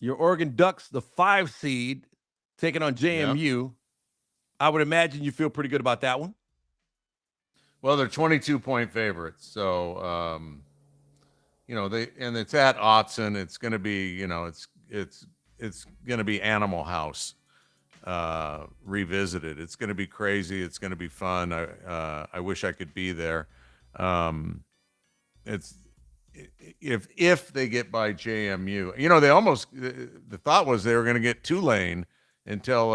Your Oregon Ducks, the 5 seed, taking on Yeah. JMU. I would imagine you feel pretty good about that one. Well, they're 22-point favorites, so and it's at Autzen. It's going to be, it's going to be Animal House revisited. It's going to be crazy. It's going to be fun. I wish I could be there. Um, it's if they get by JMU, they almost the thought was they were going to get Tulane until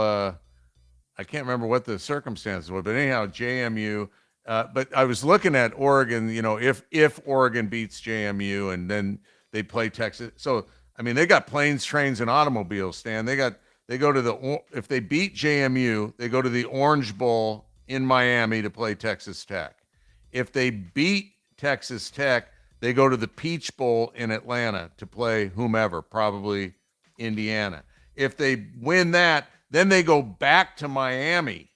I can't remember what the circumstances were, but anyhow, JMU. But I was looking at Oregon. If Oregon beats JMU and then they play Texas, so I mean they got planes, trains, and automobiles. Stan, they go to if they beat JMU, they go to the Orange Bowl in Miami to play Texas Tech. If they beat Texas Tech, they go to the Peach Bowl in Atlanta to play whomever, probably Indiana. If they win that, then they go back to Miami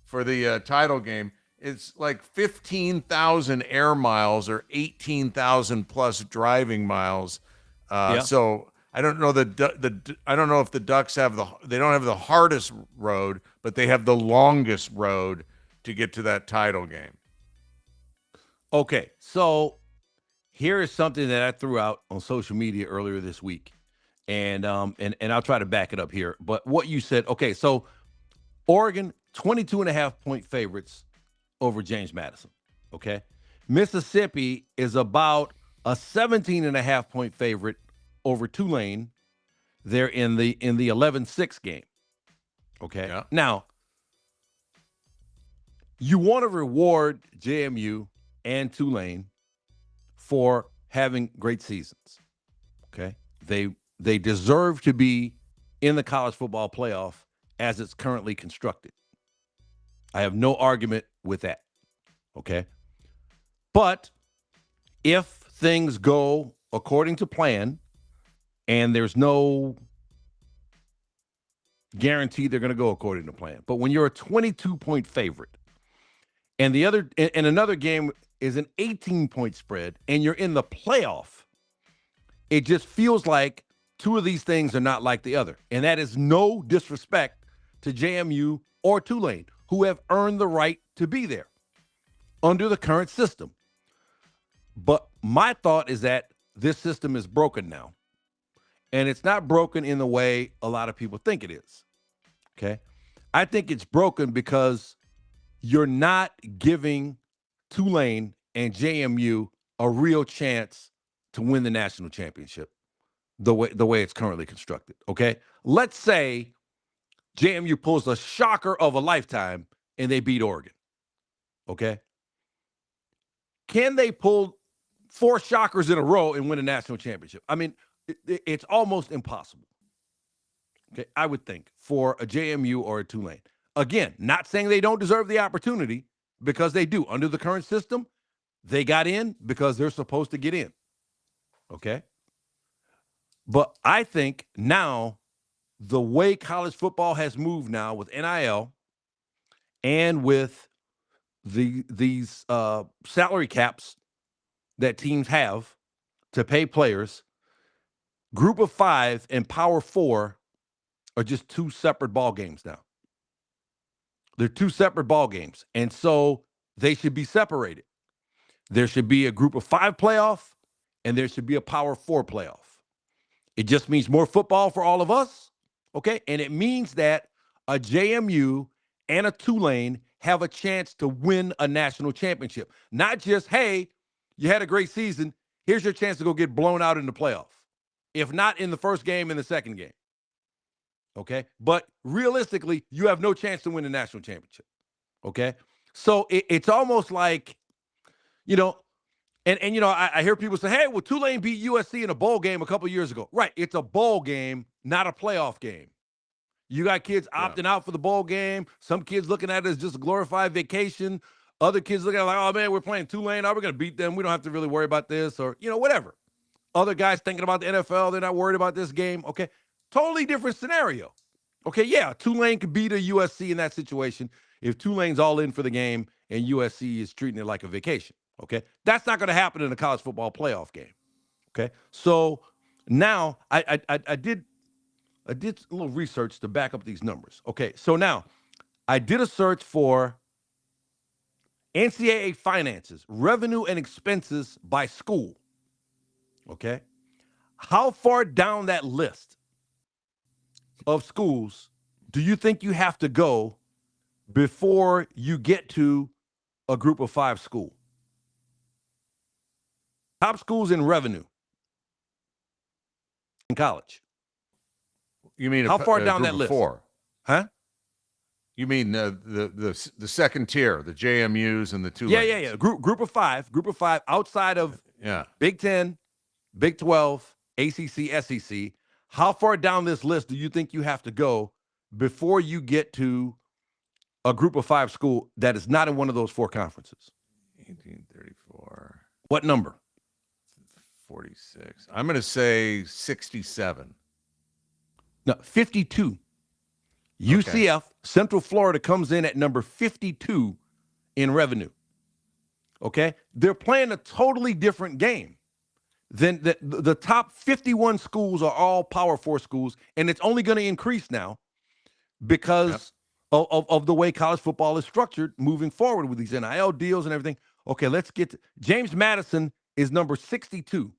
for the title game. It's like 15,000 air miles or 18,000 plus driving miles. Yeah. So I don't know I don't know if the Ducks they don't have the hardest road, but they have the longest road to get to that title game. Okay. So here is something that I threw out on social media earlier this week. And I'll try to back it up here. But what you said, okay, so Oregon, 22.5 point favorites over James Madison. Okay. Mississippi is about a 17.5 point favorite over Tulane. They're in the 11-6 game. Okay. Yeah. Now, you want to reward JMU and Tulane for having great seasons. Okay. They deserve to be in the college football playoff as it's currently constructed. I have no argument with that. Okay. But if things go according to plan and there's no guarantee they're going to go according to plan, but when you're a 22-point favorite and another game is an 18-point spread and you're in the playoff, it just feels like two of these things are not like the other. And that is no disrespect to JMU or Tulane, who have earned the right to be there under the current system. But my thought is that this system is broken now. And it's not broken in the way a lot of people think it is. Okay? I think it's broken because you're not giving Tulane and JMU a real chance to win the national championship the way it's currently constructed. Okay? Let's say JMU pulls a shocker of a lifetime and they beat Oregon. Okay? Can they pull 4 shockers in a row and win a national championship? I mean, it's almost impossible. Okay, I would think for a JMU or a Tulane. Again, not saying they don't deserve the opportunity, because they do. Under the current system, they got in because they're supposed to get in. Okay? But I think now the way college football has moved now with NIL and with these salary caps that teams have to pay players, Group of 5 and Power 4 are just 2 separate ball games now. They're 2 separate ball games, and so they should be separated. There should be a Group of 5 playoff, and there should be a Power 4 playoff. It just means more football for all of us, okay? And it means that a JMU and a Tulane have a chance to win a national championship. Not just, hey, you had a great season, here's your chance to go get blown out in the playoff. If not in the first game, in the second game. Okay? But realistically, you have no chance to win the national championship. Okay? So it's almost like, I hear people say, hey, well, Tulane beat USC in a bowl game a couple years ago. Right. It's a bowl game, not a playoff game. You got kids opting out for the bowl game. Some kids looking at it as just a glorified vacation. Other kids looking at it like, oh, man, we're playing Tulane. Oh, we're going to beat them. We don't have to really worry about this, or, whatever. Other guys thinking about the NFL, they're not worried about this game. Okay. Totally different scenario. Okay. Yeah. Tulane could beat a USC in that situation if Tulane's all in for the game and USC is treating it like a vacation. Okay. That's not going to happen in a college football playoff game. Okay. So now I did I did a little research to back up these numbers. Okay, so now I did a search for NCAA finances, revenue and expenses by school. Okay, how far down that list of schools do you think you have to go before you get to a group of 5 school? Top schools in revenue in college. You mean How far a down group that of list? 4? Huh? You mean the second tier, the JMUs and the Yeah. Tulanes? Group of 5. Group of 5 outside of Yeah. Big 10, Big 12, ACC, SEC. How far down this list do you think you have to go before you get to a group of 5 school that is not in one of those 4 conferences? 1834, What number? 46. I'm going to say 67. No, 52. Okay. UCF, Central Florida, comes in at number 52 in revenue. Okay? They're playing a totally different game. Then the top 51 schools are all Power 4 schools, and it's only going to increase now because of the way college football is structured moving forward with these NIL deals and everything. Okay, let's get to James Madison is number 62.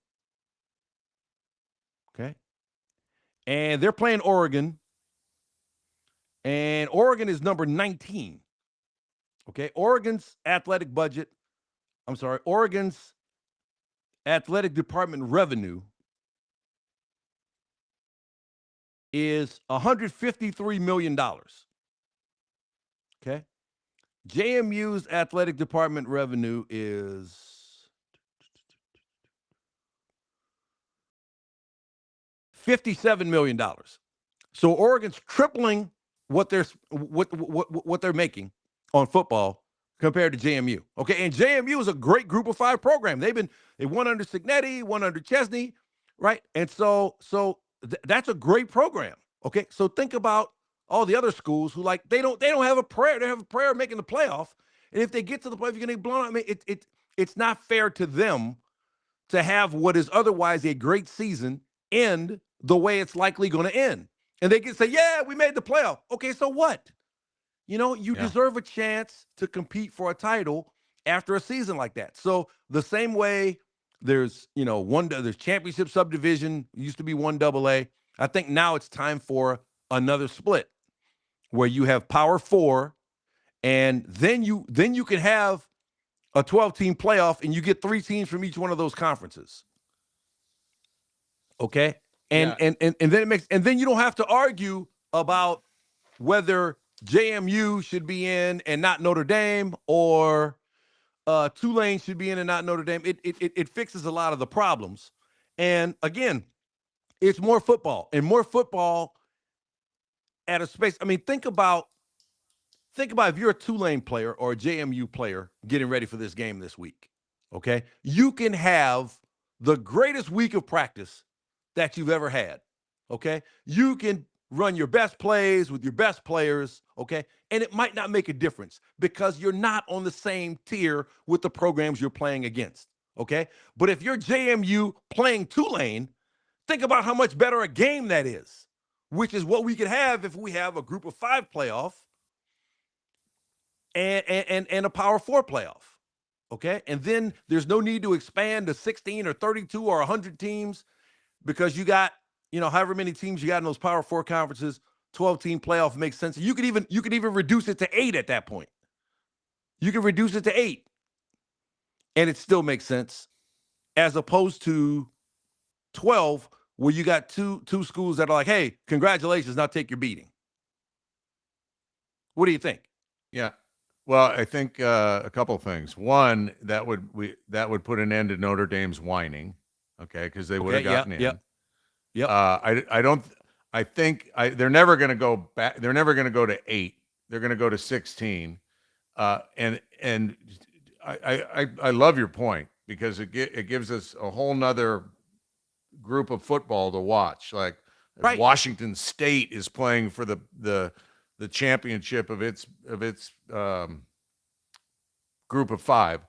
Okay. And they're playing Oregon, and Oregon is number 19. Okay. Oregon's athletic department revenue is $153 million. Okay. JMU's athletic department revenue is $57 million. So Oregon's tripling what they're making on football compared to JMU. Okay, and JMU is a great group of 5 program. They won under Signetti, won under Chesney, right? And so that's a great program. Okay, so think about all the other schools who they don't have a prayer. They have a prayer of making the playoff, and if they get to the playoff, you're gonna get blown out. I mean, it's not fair to them to have what is otherwise a great season end the way it's likely going to end. And they can say, yeah, we made the playoff. Okay, so what? You deserve a chance to compete for a title after a season like that. So the same way there's championship subdivision, used to be 1AA. I think now it's time for another split where you have Power 4, and then you can have a 12-team playoff, and you get 3 teams from each one of those conferences. Okay? And then you don't have to argue about whether JMU should be in and not Notre Dame, or Tulane should be in and not Notre Dame. It fixes a lot of the problems. And again, it's more football at a space. I mean, think about if you're a Tulane player or a JMU player getting ready for this game this week. Okay? You can have the greatest week of practice that you've ever had. Okay? You can run your best plays with your best players, okay? And it might not make a difference because you're not on the same tier with the programs you're playing against, okay? But if you're JMU playing Tulane, think about how much better a game that is, which is what we could have if we have a group of 5 playoff and a Power 4 playoff, okay? And then there's no need to expand to 16 or 32 or 100 teams because you got, however many teams you got in those Power 4 conferences. 12-team playoff makes sense. You could even reduce it to 8 at that point. You can reduce it to 8, and it still makes sense, as opposed to 12, where you got two schools that are like, "Hey, congratulations, now take your beating." What do you think? Yeah. Well, I think a couple of things. One, that would put an end to Notre Dame's whining, okay, because they would have gotten in. Yep. I think they're never going to go back. They're never going to go to 8. They're going to go to 16. And I love your point because it gives us a whole nother group of football to watch. Like Right. Washington State is playing for the championship of its group of 5.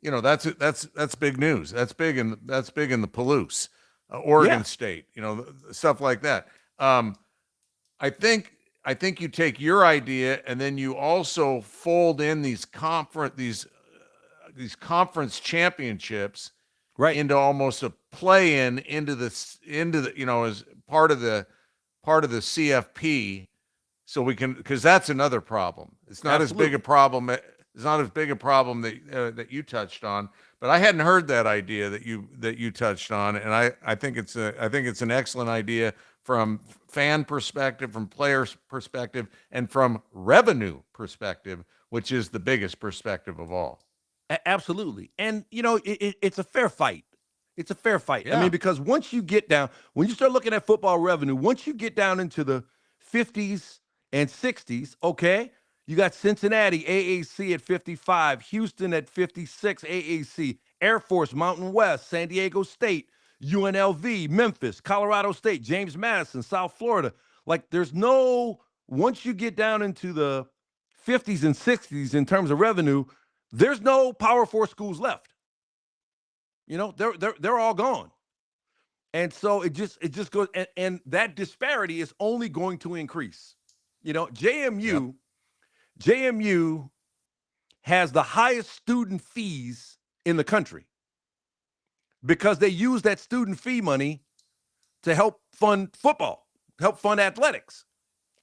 That's big news. That's big in the Palouse. Oregon State, stuff like that. I think you take your idea and then you also fold in these conference championships Right. into almost a play-in into the as part of the CFP, so we can, because that's another problem. It's not as big a Absolutely. problem. It's not as big a problem that you touched on, but I hadn't heard that idea that you touched on, and I think it's an excellent idea from fan perspective, from players perspective, and from revenue perspective, which is the biggest perspective of all. Absolutely. And, it's a fair fight. It's a fair fight. I mean, Yeah. because once you get down, when you start looking at football revenue, once you get down into the 50s and 60s, okay, you got Cincinnati, AAC at 55, Houston at 56, AAC, Air Force, Mountain West, San Diego State, UNLV, Memphis, Colorado State, James Madison, South Florida. Like, once you get down into the 50s and 60s in terms of revenue, there's no Power Four schools left. They're all gone, and so it just goes, and that disparity is only going to increase. Yep. JMU has the highest student fees in the country because they use that student fee money to help fund football, help fund athletics.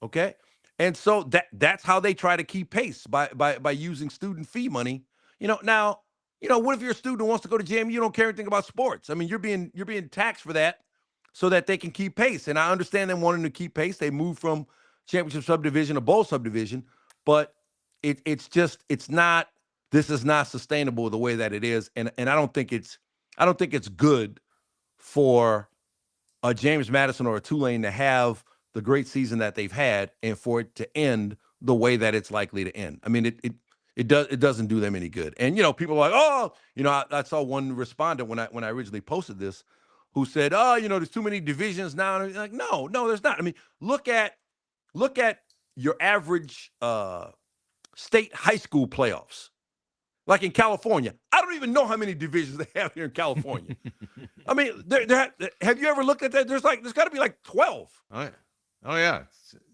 Okay. And so that's how they try to keep pace by using student fee money. Now, what if you're a student who wants to go to JMU, you don't care anything about sports? I mean, you're being taxed for that so that they can keep pace. And I understand them wanting to keep pace. They moved from championship subdivision to bowl subdivision, but it's not, this is not sustainable the way that it is. And I don't think it's good for a James Madison or a Tulane to have the great season that they've had and for it to end the way that it's likely to end. I mean, it doesn't do them any good. And people are like, oh, I saw one respondent when I originally posted this, who said, oh, there's too many divisions now. And I'm like, no, there's not. I mean, look at your average state high school playoffs. Like in California, I don't even know how many divisions they have here in California. I mean, have you ever looked at that? There's got to be like 12. Oh yeah. Oh yeah.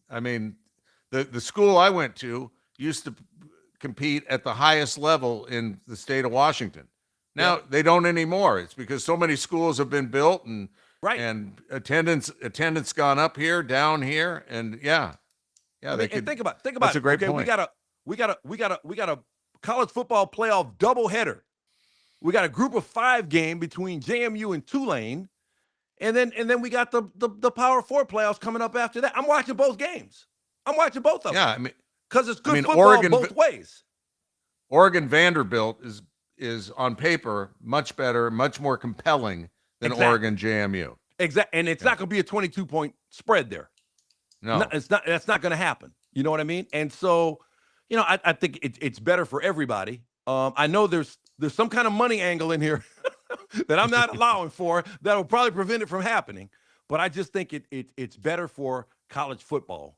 I mean, the school I went to used to compete at the highest level in the state of Washington. Now Yep. they don't anymore. It's because so many schools have been built, and Right. attendance gone up here, down here, and I they mean, and could. think That's about a it. great Okay, we point. got a we got a college football playoff doubleheader. We got a group of 5 game between JMU and Tulane, and then we got the Power Four playoffs coming up after that. I'm watching both games. I'm watching both of Yeah, them I mean, because it's I good mean football both ways. Oregon Vanderbilt is on paper much better, much more compelling than Exactly. Oregon JMU. Exactly. And it's Yeah. not going to be a 22-point spread there. No, No. it's not. That's not going to happen. You know what I mean? And so, I think it's better for everybody. I know there's some kind of money angle in here that I'm not allowing for that will probably prevent it from happening. But I just think it's better for college football.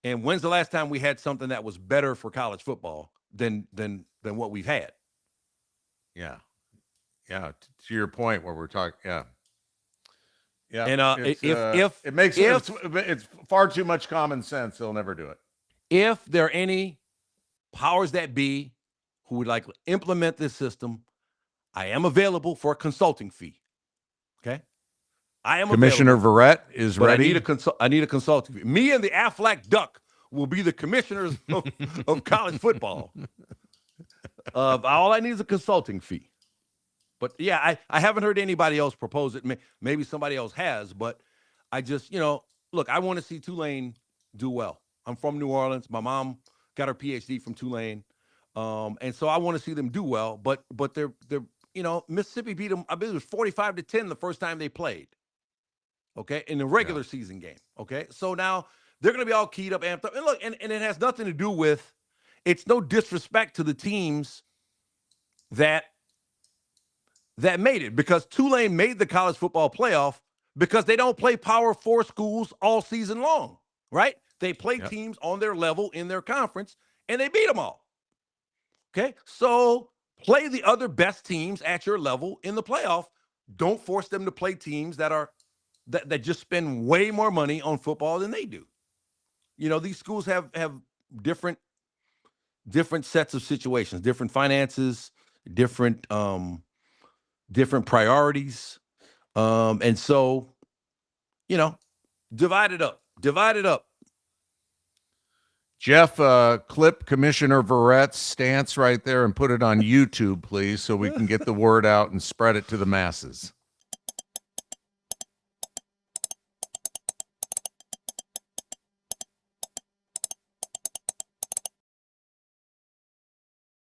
And when's the last time we had something that was better for college football than what we've had? Yeah. Yeah. To your point, where we're talking. Yeah. Yeah. And It's if it makes if it's far too much common sense. They'll never do it. if there are any powers that be who would like to implement this system, I am available for a consulting fee. Okay, I am Commissioner available, Verrett is but I need ready. a consulting fee. Me and the Aflac Duck will be the commissioners of college football. All I need is a consulting fee. But yeah, I haven't heard anybody else propose it. Maybe somebody else has, but I just, look, I want to see Tulane do well. I'm from New Orleans. My mom got her PhD from Tulane. And so I want to see them do well, but they're Mississippi beat them. I believe it was 45-10 the first time they played. Okay, in the Yeah. regular season game. Okay, so now they're going to be all keyed up, amped up, and look, and it has nothing to do with. It's no disrespect to the teams that made it, because Tulane made the college football playoff because they don't play Power Four schools all season long, right? They play Yep. teams on their level in their conference, and they beat them all. Okay, so play the other best teams at your level in the playoff. Don't force them to play teams that just spend way more money on football than they do. these schools have different sets of situations, different finances, different different priorities, and so divide it up, divide it up. Jeff, clip Commissioner Verrett's stance right there and put it on YouTube, please, so we can get the word out and spread it to the masses.